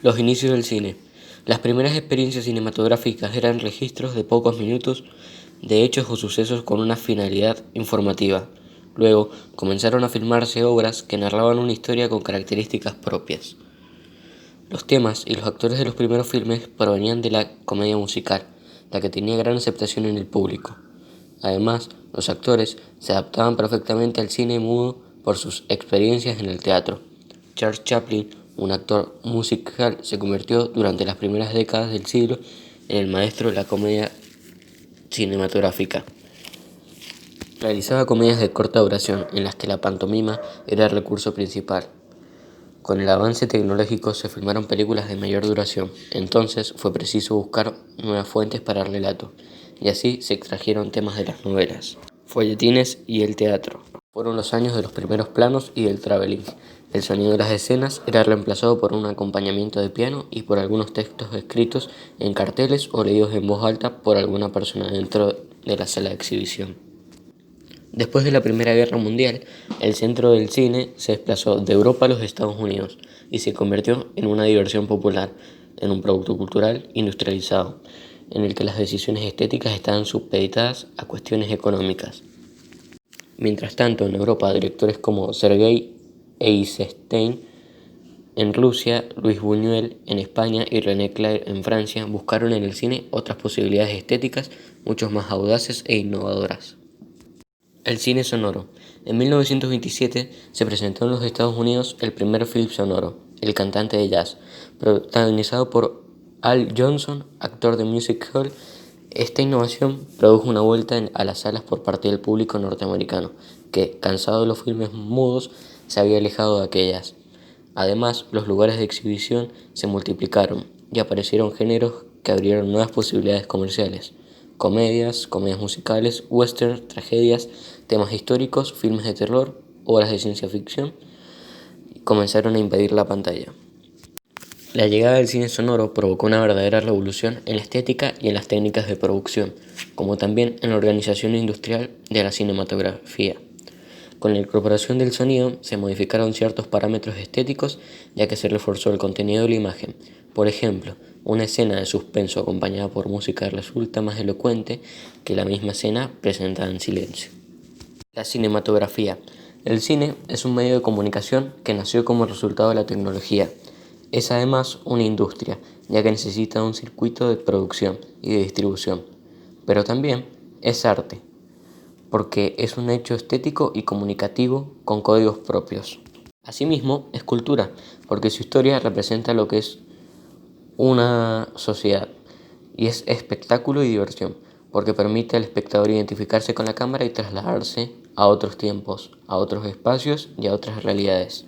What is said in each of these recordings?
Los inicios del cine. Las primeras experiencias cinematográficas eran registros de pocos minutos de hechos o sucesos con una finalidad informativa. Luego comenzaron a filmarse obras que narraban una historia con características propias. Los temas y los actores de los primeros filmes provenían de la comedia musical, la que tenía gran aceptación en el público. Además, los actores se adaptaban perfectamente al cine mudo por sus experiencias en el teatro. Charles Chaplin, un actor musical, se convirtió durante las primeras décadas del siglo en el maestro de la comedia cinematográfica. Realizaba comedias de corta duración en las que la pantomima era el recurso principal. Con el avance tecnológico se filmaron películas de mayor duración, entonces fue preciso buscar nuevas fuentes para el relato, y así se extrajeron temas de las novelas, folletines y el teatro. Fueron los años de los primeros planos y del travelling. El sonido de las escenas era reemplazado por un acompañamiento de piano y por algunos textos escritos en carteles o leídos en voz alta por alguna persona dentro de la sala de exhibición. Después de la Primera Guerra Mundial, el centro del cine se desplazó de Europa a los Estados Unidos y se convirtió en una diversión popular, en un producto cultural industrializado, en el que las decisiones estéticas estaban supeditadas a cuestiones económicas. Mientras tanto, en Europa, directores como Sergei Eisenstein en Rusia, Luis Buñuel en España y René Clair en Francia buscaron en el cine otras posibilidades estéticas mucho más audaces e innovadoras. El cine sonoro. En 1927 se presentó en los Estados Unidos el primer film sonoro, El cantante de jazz, protagonizado por Al Jolson, actor de music hall. Esta innovación produjo una vuelta a las salas por parte del público norteamericano, que, cansado de los filmes mudos, se había alejado de aquellas. Además, los lugares de exhibición se multiplicaron y aparecieron géneros que abrieron nuevas posibilidades comerciales. Comedias musicales, western, tragedias, temas históricos, filmes de terror, obras de ciencia ficción comenzaron a invadir la pantalla. La llegada del cine sonoro provocó una verdadera revolución en la estética y en las técnicas de producción, como también en la organización industrial de la cinematografía. Con la incorporación del sonido se modificaron ciertos parámetros estéticos, ya que se reforzó el contenido de la imagen. Por ejemplo, una escena de suspenso acompañada por música resulta más elocuente que la misma escena presentada en silencio. La cinematografía. El cine es un medio de comunicación que nació como resultado de la tecnología. Es además una industria, ya que necesita un circuito de producción y de distribución. Pero también es arte, porque es un hecho estético y comunicativo con códigos propios. Asimismo, es cultura, porque su historia representa lo que es una sociedad, y es espectáculo y diversión, porque permite al espectador identificarse con la cámara y trasladarse a otros tiempos, a otros espacios y a otras realidades.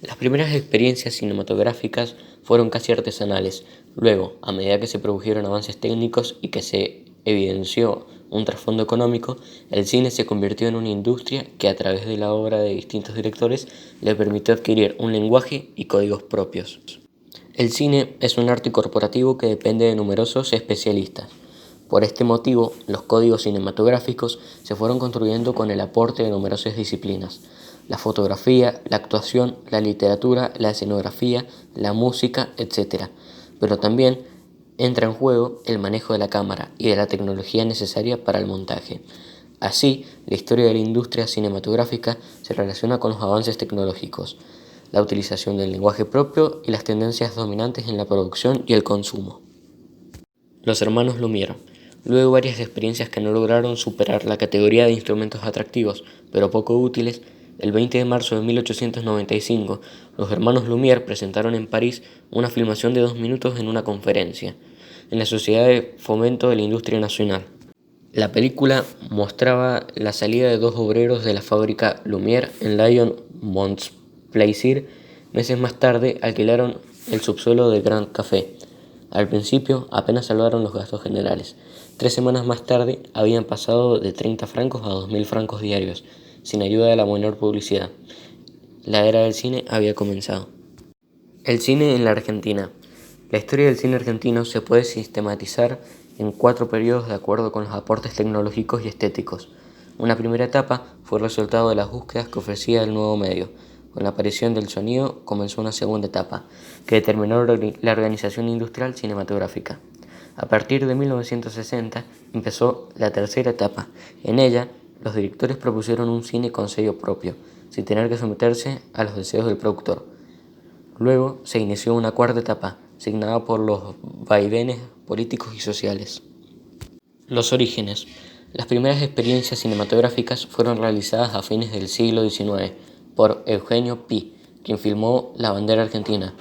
Las primeras experiencias cinematográficas fueron casi artesanales. Luego, a medida que se produjeron avances técnicos y que se evidenció un trasfondo económico, el cine se convirtió en una industria que a través de la obra de distintos directores le permitió adquirir un lenguaje y códigos propios. El cine es un arte corporativo que depende de numerosos especialistas. Por este motivo, los códigos cinematográficos se fueron construyendo con el aporte de numerosas disciplinas: la fotografía, la actuación, la literatura, la escenografía, la música, etc. Pero también entra en juego el manejo de la cámara y de la tecnología necesaria para el montaje. Así, la historia de la industria cinematográfica se relaciona con los avances tecnológicos, la utilización del lenguaje propio y las tendencias dominantes en la producción y el consumo. Los hermanos Lumière. Luego de varias experiencias que no lograron superar la categoría de instrumentos atractivos, pero poco útiles, el 20 de marzo de 1895, los hermanos Lumière presentaron en París una filmación de 2 minutos en una conferencia, en la Sociedad de Fomento de la Industria Nacional. La película mostraba la salida de dos obreros de la fábrica Lumière en Lyon-Montplaisir. Meses más tarde alquilaron el subsuelo del Grand Café. Al principio apenas salvaron los gastos generales. 3 semanas más tarde habían pasado de 30 francos a 2.000 francos diarios, sin ayuda de la menor publicidad. La era del cine había comenzado. El cine en la Argentina. La historia del cine argentino se puede sistematizar en 4 periodos de acuerdo con los aportes tecnológicos y estéticos. Una primera etapa fue el resultado de las búsquedas que ofrecía el nuevo medio, Con la aparición del sonido comenzó una segunda etapa, que determinó la organización industrial cinematográfica. A partir de 1960 empezó la tercera etapa. En ella, los directores propusieron un cine con sello propio, sin tener que someterse a los deseos del productor. Luego se inició una cuarta etapa, signada por los vaivenes políticos y sociales. Los orígenes. Las primeras experiencias cinematográficas fueron realizadas a fines del siglo XIX por Eugenio Pi, quien filmó La bandera argentina,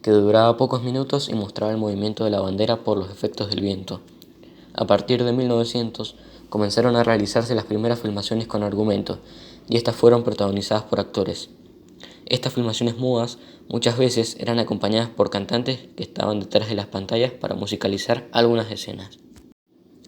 que duraba pocos minutos y mostraba el movimiento de la bandera por los efectos del viento. A partir de 1900 comenzaron a realizarse las primeras filmaciones con argumento, y estas fueron protagonizadas por actores. Estas filmaciones mudas muchas veces eran acompañadas por cantantes que estaban detrás de las pantallas para musicalizar algunas escenas.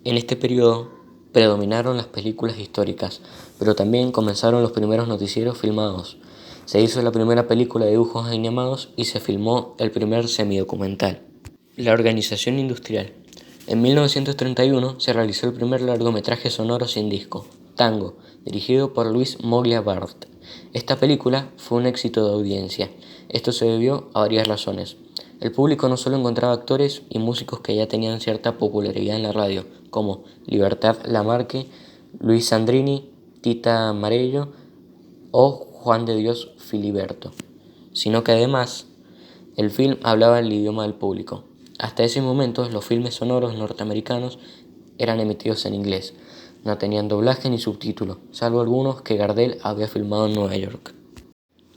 En este periodo predominaron las películas históricas, pero también comenzaron los primeros noticieros filmados. Se hizo la primera película de dibujos animados y se filmó el primer semidocumental. La organización industrial. En 1931 se realizó el primer largometraje sonoro sin disco, Tango, dirigido por Luis Moglia Bart. Esta película fue un éxito de audiencia. Esto se debió a varias razones. El público no solo encontraba actores y músicos que ya tenían cierta popularidad en la radio, como Libertad Lamarque, Luis Sandrini, Tita Marello o Juan de Dios Filiberto, sino que además el film hablaba el idioma del público. Hasta ese momento los filmes sonoros norteamericanos eran emitidos en inglés, no tenían doblaje ni subtítulo, salvo algunos que Gardel había filmado en Nueva York.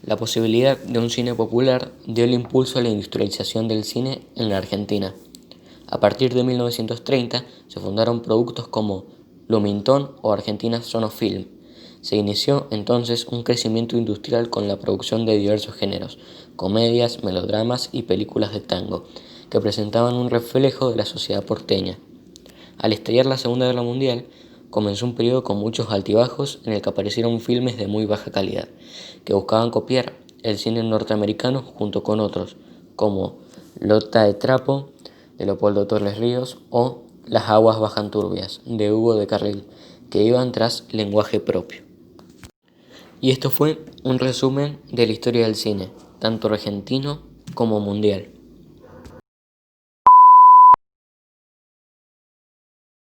La posibilidad de un cine popular dio el impulso a la industrialización del cine en la Argentina. A partir de 1930 se fundaron productos como Luminton o Argentina Sonofilm. Se inició entonces un crecimiento industrial con la producción de diversos géneros, comedias, melodramas y películas de tango, que presentaban un reflejo de la sociedad porteña. Al estallar la Segunda Guerra Mundial, comenzó un periodo con muchos altibajos en el que aparecieron filmes de muy baja calidad, que buscaban copiar el cine norteamericano junto con otros, como Lota de Trapo, de Leopoldo Torres Ríos, o Las aguas bajan turbias, de Hugo de Carril, que iban tras lenguaje propio. Y esto fue un resumen de la historia del cine, tanto argentino como mundial.